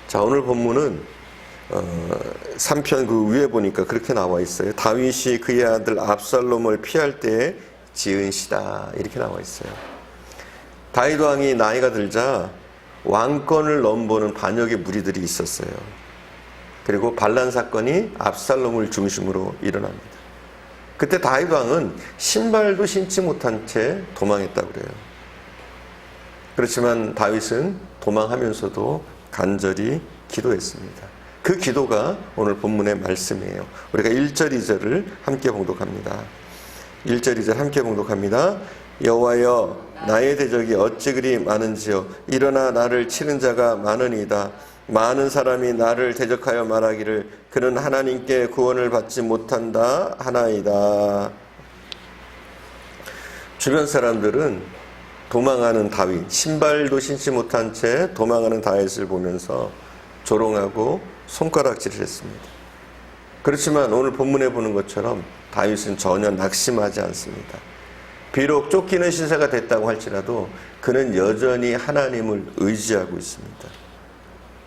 자, 오늘 본문은 3편 그 위에 보니까 그렇게 나와 있어요. 다윗이 그의 아들 압살롬을 피할 때에 지은 시다, 이렇게 나와 있어요. 다윗 왕이 나이가 들자 왕권을 넘보는 반역의 무리들이 있었어요. 그리고 반란 사건이 압살롬을 중심으로 일어납니다. 그때 다윗 왕은 신발도 신지 못한 채 도망했다고 그래요. 그렇지만 다윗은 도망하면서도 간절히 기도했습니다. 그 기도가 오늘 본문의 말씀이에요. 우리가 1절, 2절을 함께 봉독합니다. 1절, 2절 함께 봉독합니다. 여호와여, 나의 대적이 어찌 그리 많은지요. 일어나 나를 치는 자가 많으니이다. 많은 사람이 나를 대적하여 말하기를 그는 하나님께 구원을 받지 못한다 하나이다. 주변 사람들은 도망하는 다윗, 신발도 신지 못한 채 도망하는 다윗을 보면서 조롱하고 손가락질을 했습니다. 그렇지만 오늘 본문에 보는 것처럼 다윗은 전혀 낙심하지 않습니다. 비록 쫓기는 신세가 됐다고 할지라도 그는 여전히 하나님을 의지하고 있습니다.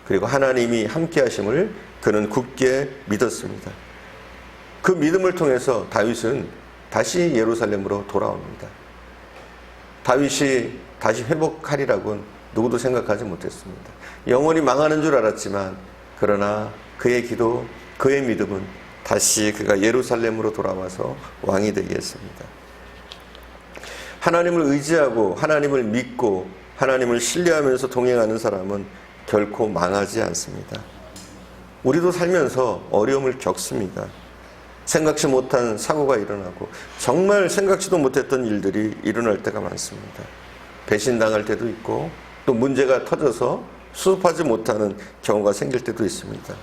그리고 하나님이 함께 하심을 그는 굳게 믿었습니다. 그 믿음을 통해서 다윗은 다시 예루살렘으로 돌아옵니다. 다윗이 다시 회복하리라고는 누구도 생각하지 못했습니다. 영원히 망하는 줄 알았지만 그러나 그의 기도, 그의 믿음은 다시 그가 예루살렘으로 돌아와서 왕이 되게 했습니다. 하나님을 의지하고 하나님을 믿고 하나님을 신뢰하면서 동행하는 사람은 결코 망하지 않습니다. 우리도 살면서 어려움을 겪습니다. 생각지 못한 사고가 일어나고 정말 생각지도 못했던 일들이 일어날 때가 많습니다. 배신당할 때도 있고 또 문제가 터져서 수습하지 못하는 경우가 생길 때도 있습니다.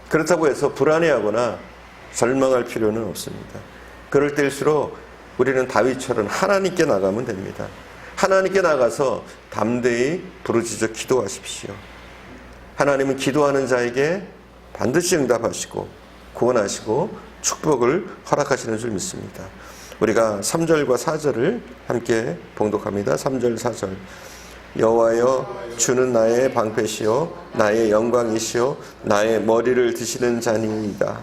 그렇다고 해서 불안해하거나 절망할 필요는 없습니다. 그럴 때일수록 우리는 다윗처럼 하나님께 나가면 됩니다. 하나님께 나가서 담대히 부르짖어 기도하십시오. 하나님은 기도하는 자에게 반드시 응답하시고 구원하시고 축복을 허락하시는 줄 믿습니다. 우리가 3절과 4절을 함께 봉독합니다. 3절 4절. 여호와여, 주는 나의 방패시요 나의 영광이시요 나의 머리를 드시는 자니이다.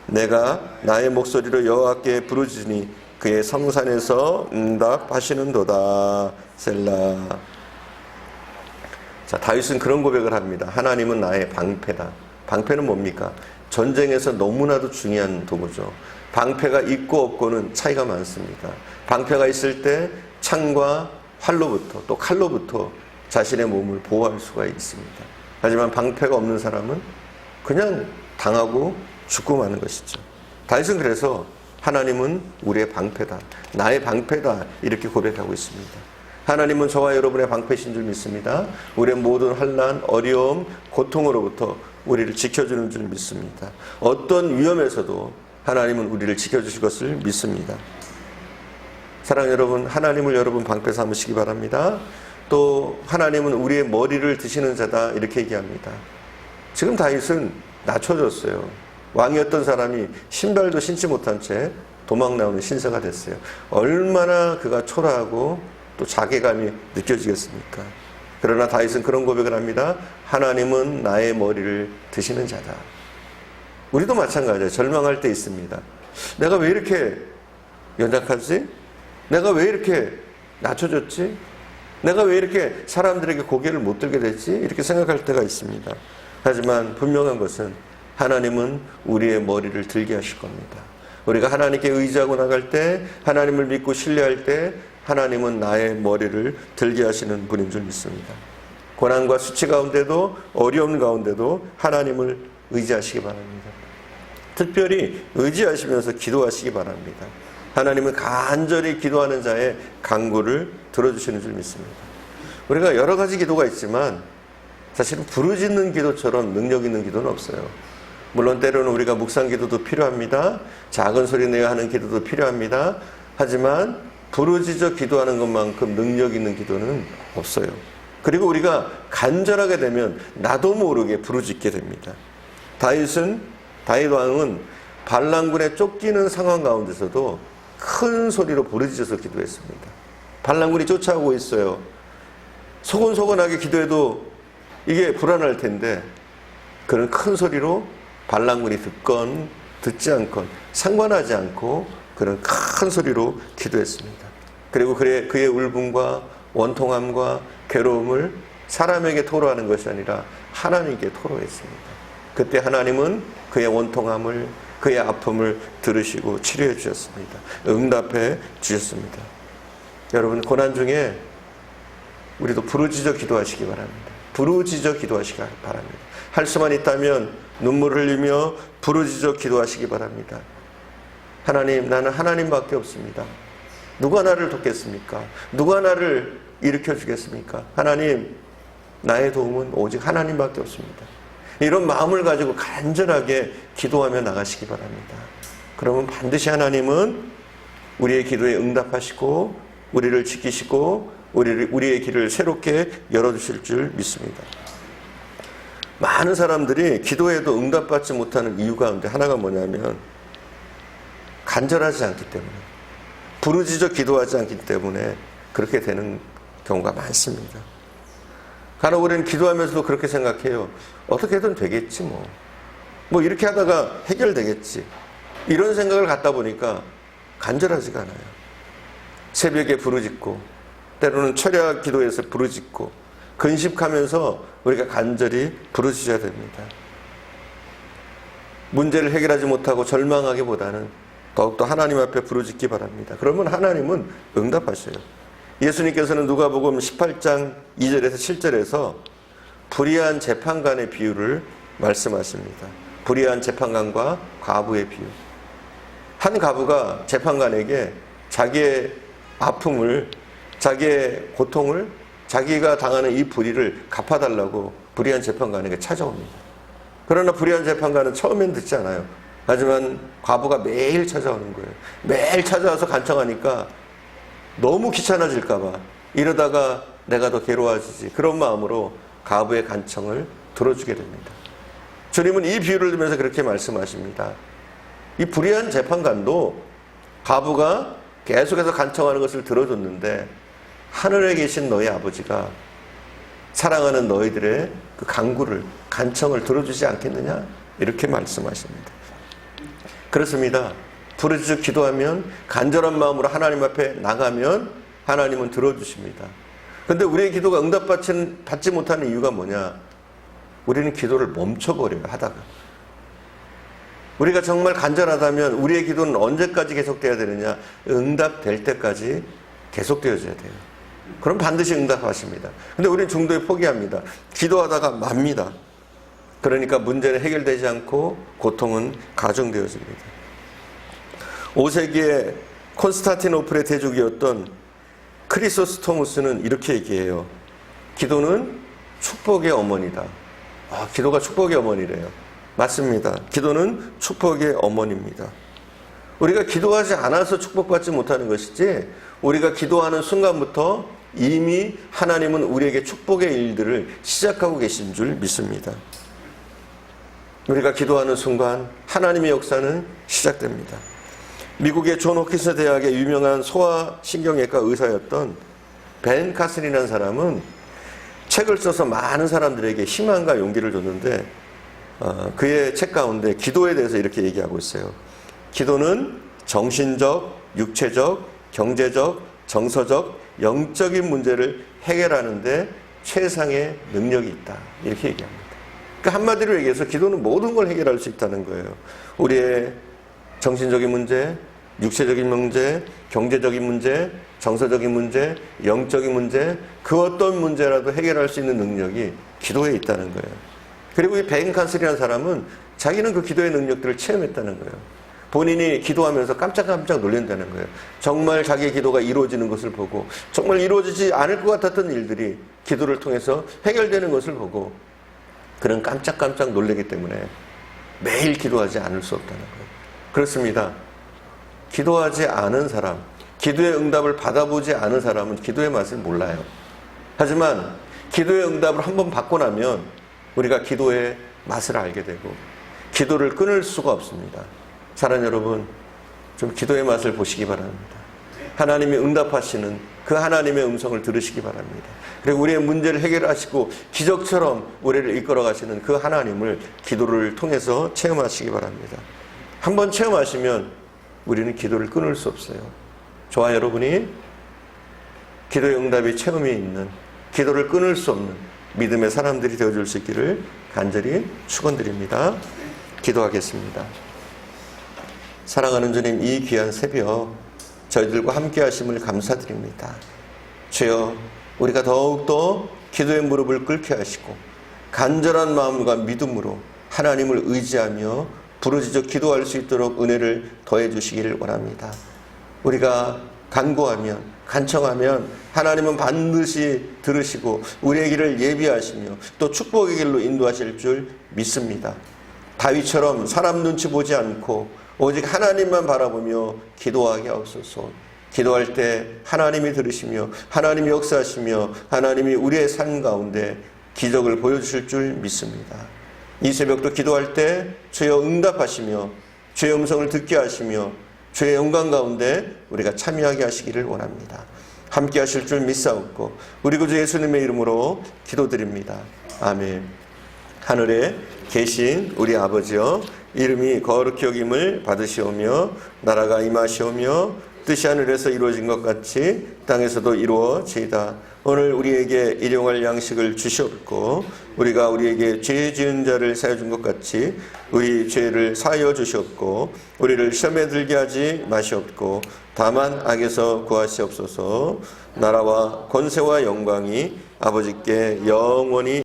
내가 나의 목소리로 여호와께 부르짖으니 그의 성산에서 응답하시는도다. 셀라. 자, 다윗은 그런 고백을 합니다. 하나님은 나의 방패다. 방패는 뭡니까? 전쟁에서 너무나도 중요한 도구죠. 방패가 있고 없고는 차이가 많습니다. 방패가 있을 때 창과 활로부터 또 칼로부터 자신의 몸을 보호할 수가 있습니다. 하지만 방패가 없는 사람은 그냥 당하고 죽고 마는 것이죠. 다윗은 그래서 하나님은 우리의 방패다, 나의 방패다, 이렇게 고백하고 있습니다. 하나님은 저와 여러분의 방패신 줄 믿습니다. 우리의 모든 환난, 어려움, 고통으로부터 우리를 지켜주는 줄 믿습니다. 어떤 위험에서도 하나님은 우리를 지켜주실 것을 믿습니다. 사랑하는 여러분, 하나님을 여러분 방패 삼으시기 바랍니다. 또 하나님은 우리의 머리를 드시는 자다, 이렇게 얘기합니다. 지금 다윗은 낮춰졌어요. 왕이었던 사람이 신발도 신지 못한 채 도망 나오는 신세가 됐어요. 얼마나 그가 초라하고 또 자괴감이 느껴지겠습니까? 그러나 다윗은 그런 고백을 합니다. 하나님은 나의 머리를 드시는 자다. 우리도 마찬가지예요. 절망할 때 있습니다. 내가 왜 이렇게 연약하지? 내가 왜 이렇게 낮춰졌지? 내가 왜 이렇게 사람들에게 고개를 못 들게 됐지? 이렇게 생각할 때가 있습니다. 하지만 분명한 것은 하나님은 우리의 머리를 들게 하실 겁니다. 우리가 하나님께 의지하고 나갈 때, 하나님을 믿고 신뢰할 때 하나님은 나의 머리를 들게 하시는 분인 줄 믿습니다. 고난과 수치 가운데도 어려움 가운데도 하나님을 의지하시기 바랍니다. 특별히 의지하시면서 기도하시기 바랍니다. 하나님은 간절히 기도하는 자의 간구를 들어주시는 줄 믿습니다. 우리가 여러 가지 기도가 있지만 사실은 부르짖는 기도처럼 능력 있는 기도는 없어요. 물론 때로는 우리가 묵상 기도도 필요합니다. 작은 소리 내어 하는 기도도 필요합니다. 하지만 부르짖어 기도하는 것만큼 능력 있는 기도는 없어요. 그리고 우리가 간절하게 되면 나도 모르게 부르짖게 됩니다. 다윗 왕은 반란군에 쫓기는 상황 가운데서도 큰 소리로 부르짖어서 기도했습니다. 반란군이 쫓아오고 있어요. 소곤소곤하게 기도해도 이게 불안할 텐데 그는 큰 소리로 반란군이 듣건 듣지 않건 상관하지 않고 그는 큰 소리로 기도했습니다. 그리고 그의 울분과 원통함과 괴로움을 사람에게 토로하는 것이 아니라 하나님께 토로했습니다. 그때 하나님은 그의 원통함을, 그의 아픔을 들으시고 치료해 주셨습니다. 응답해 주셨습니다. 여러분, 고난 중에 우리도 부르짖어 기도하시기 바랍니다. 부르짖어 기도하시기 바랍니다. 할 수만 있다면 눈물을 흘리며 부르짖어 기도하시기 바랍니다. 하나님, 나는 하나님밖에 없습니다. 누가 나를 돕겠습니까? 누가 나를 일으켜 주겠습니까? 하나님, 나의 도움은 오직 하나님밖에 없습니다. 이런 마음을 가지고 간절하게 기도하며 나가시기 바랍니다. 그러면 반드시 하나님은 우리의 기도에 응답하시고 우리를 지키시고 우리의 길을 새롭게 열어주실 줄 믿습니다. 많은 사람들이 기도해도 응답받지 못하는 이유 가운데 하나가 뭐냐면 간절하지 않기 때문에, 부르짖어 기도하지 않기 때문에 그렇게 되는 경우가 많습니다. 간혹 우리는 기도하면서도 그렇게 생각해요. 어떻게든 되겠지 뭐 이렇게 하다가 해결되겠지. 이런 생각을 갖다 보니까 간절하지가 않아요. 새벽에 부르짖고 때로는 철야 기도에서 부르짖고 근심하면서 우리가 간절히 부르짖어야 됩니다. 문제를 해결하지 못하고 절망하기보다는 더욱더 하나님 앞에 부르짖기 바랍니다. 그러면 하나님은 응답하셔요. 예수님께서는 누가복음 18장 2절에서 7절에서 불의한 재판관의 비유를 말씀하십니다. 불의한 재판관과 과부의 비유. 한 과부가 재판관에게 자기의 아픔을, 자기의 고통을, 자기가 당하는 이 불의를 갚아달라고 불의한 재판관에게 찾아옵니다. 그러나 불의한 재판관은 처음엔 듣지 않아요. 하지만 과부가 매일 찾아오는 거예요. 매일 찾아와서 간청하니까 너무 귀찮아질까봐, 이러다가 내가 더 괴로워지지, 그런 마음으로 과부의 간청을 들어주게 됩니다. 주님은 이 비유를 들면서 그렇게 말씀하십니다. 이 불의한 재판관도 과부가 계속해서 간청하는 것을 들어줬는데 하늘에 계신 너희 아버지가 사랑하는 너희들의 그 간구를, 간청을 들어주지 않겠느냐? 이렇게 말씀하십니다. 그렇습니다. 부르짖어 기도하면, 간절한 마음으로 하나님 앞에 나가면 하나님은 들어주십니다. 그런데 우리의 기도가 응답받지 못하는 이유가 뭐냐? 우리는 기도를 멈춰버려요, 하다가. 우리가 정말 간절하다면 우리의 기도는 언제까지 계속돼야 되느냐? 응답될 때까지 계속되어져야 돼요. 그럼 반드시 응답하십니다. 근데 우리는 중도에 포기합니다. 기도하다가 맙니다. 그러니까 문제는 해결되지 않고 고통은 가중되어집니다. 5세기에 콘스탄티노플의 대족이었던 크리소스토무스는 이렇게 얘기해요. 기도는 축복의 어머니다. 기도가 축복의 어머니래요. 맞습니다. 기도는 축복의 어머니입니다. 우리가 기도하지 않아서 축복받지 못하는 것이지, 우리가 기도하는 순간부터 이미 하나님은 우리에게 축복의 일들을 시작하고 계신 줄 믿습니다. 우리가 기도하는 순간 하나님의 역사는 시작됩니다. 미국의 존 호킨스 대학의 유명한 소아신경외과 의사였던 벤 카슨이라는 사람은 책을 써서 많은 사람들에게 희망과 용기를 줬는데, 그의 책 가운데 기도에 대해서 이렇게 얘기하고 있어요. 기도는 정신적, 육체적, 경제적, 정서적, 영적인 문제를 해결하는데 최상의 능력이 있다. 이렇게 얘기합니다. 그러니까 한마디로 얘기해서 기도는 모든 걸 해결할 수 있다는 거예요. 우리의 정신적인 문제, 육체적인 문제, 경제적인 문제, 정서적인 문제, 영적인 문제, 그 어떤 문제라도 해결할 수 있는 능력이 기도에 있다는 거예요. 그리고 이 벤 칸슬이라는 사람은 자기는 그 기도의 능력들을 체험했다는 거예요. 본인이 기도하면서 깜짝깜짝 놀란다는 거예요. 정말 자기의 기도가 이루어지는 것을 보고, 정말 이루어지지 않을 것 같았던 일들이 기도를 통해서 해결되는 것을 보고 그는 깜짝깜짝 놀라기 때문에 매일 기도하지 않을 수 없다는 거예요. 그렇습니다. 기도하지 않은 사람, 기도의 응답을 받아보지 않은 사람은 기도의 맛을 몰라요. 하지만 기도의 응답을 한번 받고 나면 우리가 기도의 맛을 알게 되고 기도를 끊을 수가 없습니다. 사랑하는 여러분, 좀 기도의 맛을 보시기 바랍니다. 하나님이 응답하시는 그 하나님의 음성을 들으시기 바랍니다. 그리고 우리의 문제를 해결하시고 기적처럼 우리를 이끌어 가시는 그 하나님을 기도를 통해서 체험하시기 바랍니다. 한번 체험하시면 우리는 기도를 끊을 수 없어요. 저와 여러분이 기도의 응답의 체험이 있는, 기도를 끊을 수 없는 믿음의 사람들이 되어줄 수 있기를 간절히 축원드립니다. 기도하겠습니다. 사랑하는 주님, 이 귀한 새벽 저희들과 함께 하심을 감사드립니다. 주여, 우리가 더욱더 기도의 무릎을 꿇게 하시고 간절한 마음과 믿음으로 하나님을 의지하며 부르짖어 기도할 수 있도록 은혜를 더해 주시기를 원합니다. 우리가 간구하면, 간청하면 하나님은 반드시 들으시고 우리의 길을 예비하시며 또 축복의 길로 인도하실 줄 믿습니다. 다윗처럼 사람 눈치 보지 않고 오직 하나님만 바라보며 기도하게 하옵소서. 기도할 때 하나님이 들으시며 하나님이 역사하시며 하나님이 우리의 삶 가운데 기적을 보여주실 줄 믿습니다. 이 새벽도 기도할 때 주여 응답하시며 주의 음성을 듣게 하시며 주의 영광 가운데 우리가 참여하게 하시기를 원합니다. 함께 하실 줄 믿사옵고 우리 구주 예수님의 이름으로 기도드립니다. 아멘. 하늘에 계신 우리 아버지여, 이름이 거룩히 여김을 받으시오며 나라가 임하시오며 뜻이 하늘에서 이루어진 것 같이 땅에서도 이루어지이다. 오늘 우리에게 일용할 양식을 주시옵고 우리가 우리에게 죄 지은 자를 사하여 준 것 같이 우리 죄를 사하여 주시옵고 우리를 시험에 들게 하지 마시옵고 다만 악에서 구하시옵소서. 나라와 권세와 영광이 아버지께 영원히